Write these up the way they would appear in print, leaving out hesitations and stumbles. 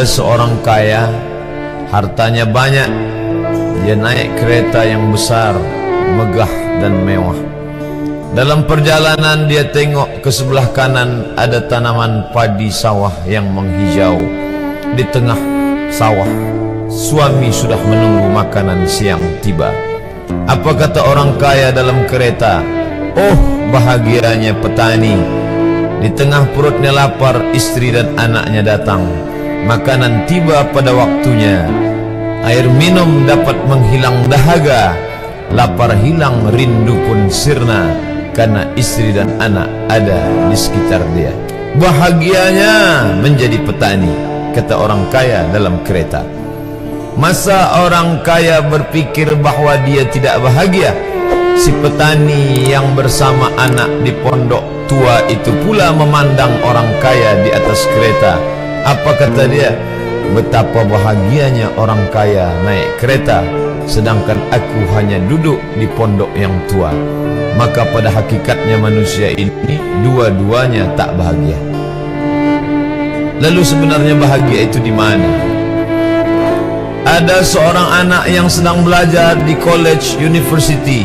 Ada seorang kaya, hartanya banyak. Dia naik kereta yang besar, megah dan mewah. Dalam perjalanan dia tengok ke sebelah kanan ada tanaman padi sawah yang menghijau. Di tengah sawah, suami sudah menunggu makanan siang tiba. Apa kata orang kaya dalam kereta? Oh, bahagianya petani. Di tengah perutnya lapar, istri dan anaknya datang. Makanan tiba pada waktunya. Air minum dapat menghilang dahaga. Lapar hilang, rindu pun sirna, karena istri dan anak ada di sekitar dia. Bahagianya menjadi petani, kata orang kaya dalam kereta. Masa orang kaya berpikir bahwa dia tidak bahagia? Si petani yang bersama anak di pondok tua itu pula memandang orang kaya di atas kereta. Apa kata dia? Betapa bahagianya orang kaya naik kereta, sedangkan aku hanya duduk di pondok yang tua. Maka pada hakikatnya manusia ini dua-duanya tak bahagia. Lalu sebenarnya bahagia itu di mana? Ada seorang anak yang sedang belajar di college university.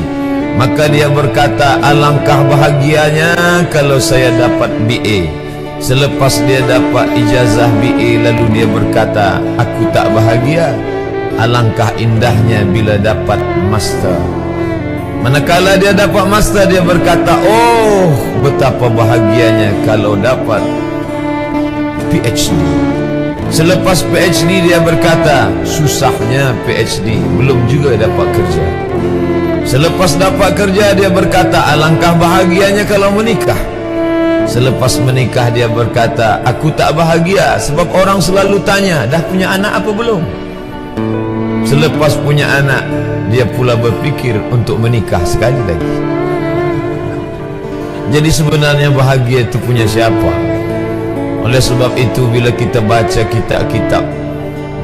Maka dia berkata, alangkah bahagianya kalau saya dapat BA. Selepas dia dapat ijazah BA, lalu dia berkata, aku tak bahagia. Alangkah indahnya bila dapat master. Manakala dia dapat master, dia berkata, oh, betapa bahagianya kalau dapat PhD. Selepas PhD dia berkata, susahnya PhD, belum juga dapat kerja. Selepas dapat kerja dia berkata, alangkah bahagianya kalau menikah. Selepas menikah dia berkata, aku tak bahagia sebab orang selalu tanya, dah punya anak apa belum? Selepas punya anak, dia pula berpikir untuk menikah sekali lagi. Jadi sebenarnya bahagia itu punya siapa? Oleh sebab itu bila kita baca kitab-kitab,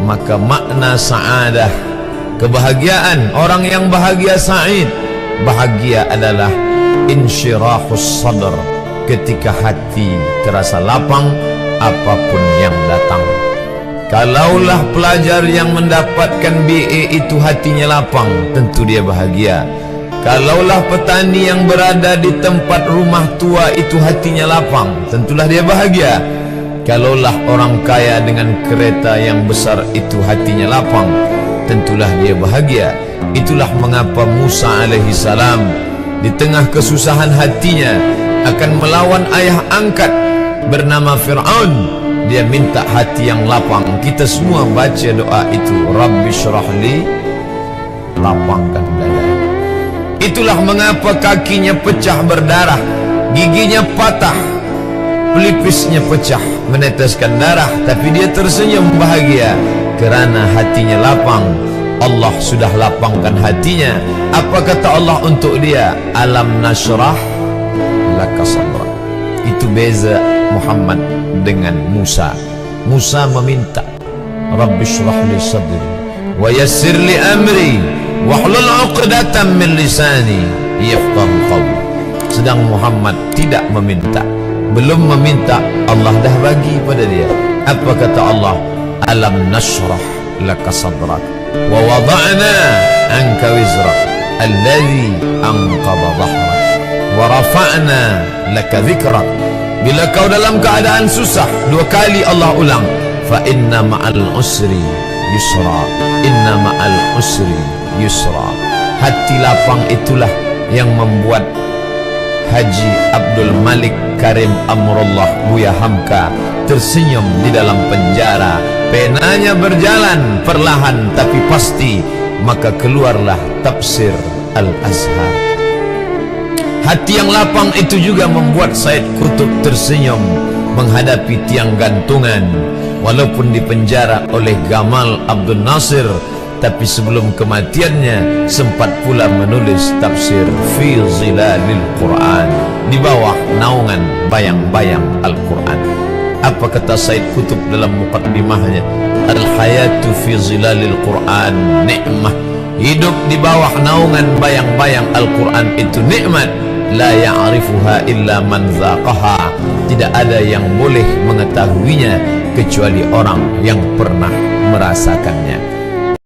maka makna sa'adah, kebahagiaan, orang yang bahagia sa'id, bahagia adalah insyirahus sadr, ketika hati terasa lapang apapun yang datang. Kalaulah pelajar yang mendapatkan BA itu hatinya lapang, tentu dia bahagia. Kalaulah petani yang berada di tempat rumah tua itu hatinya lapang, tentulah dia bahagia. Kalaulah orang kaya dengan kereta yang besar itu hatinya lapang, tentulah dia bahagia. Itulah mengapa Musa alaihi salam di tengah kesusahan hatinya akan melawan ayah angkat bernama Fir'aun. Dia minta hati yang lapang. Kita semua baca doa itu, Rabbi syrahli, lapangkan dada. Itulah mengapa kakinya pecah berdarah, giginya patah, pelipisnya pecah meneteskan darah, tapi dia tersenyum bahagia kerana hatinya lapang. Allah sudah lapangkan hatinya. Apa kata Allah untuk dia? Alam nashrah laka sadrak. Itu beza Muhammad dengan Musa. Musa meminta, Rabbi shrah li sadri wa yassir li amri wahlul 'uqdatam min lisani yafqahu qawli. Sedang Muhammad tidak meminta, belum meminta, Allah dah bagi pada dia. Apa kata Allah? Alam nashrah laka sadrak wa wada'na anka wizrak alladhi anqadha dhahrak wa rafa'na laka dhikrak. Bila kau dalam keadaan susah, dua kali Allah ulang, fa inna ma'al usri yusra, inna ma'al usri yusra. Hati lapang itulah yang membuat Haji Abdul Malik Karim Amrullah Buya Hamka tersenyum di dalam penjara. Penanya berjalan perlahan tapi pasti, maka keluarlah tafsir Al-Azhar. Hati yang lapang itu juga membuat Said Qutb tersenyum menghadapi tiang gantungan. Walaupun dipenjara oleh Gamal Abdul Nasir, tapi sebelum kematiannya sempat pula menulis tafsir Fi Zilalil Quran, di bawah naungan bayang-bayang Al-Quran. Apa kata Said Qutb dalam muqaddimahnya? Al-hayatu fi zilalil Quran ni'mah. Hidup di bawah naungan bayang-bayang Al-Quran itu nikmat. la ya'rifuha illa man zaqaha. Tidak ada yang boleh mengetahuinya kecuali orang yang pernah merasakannya.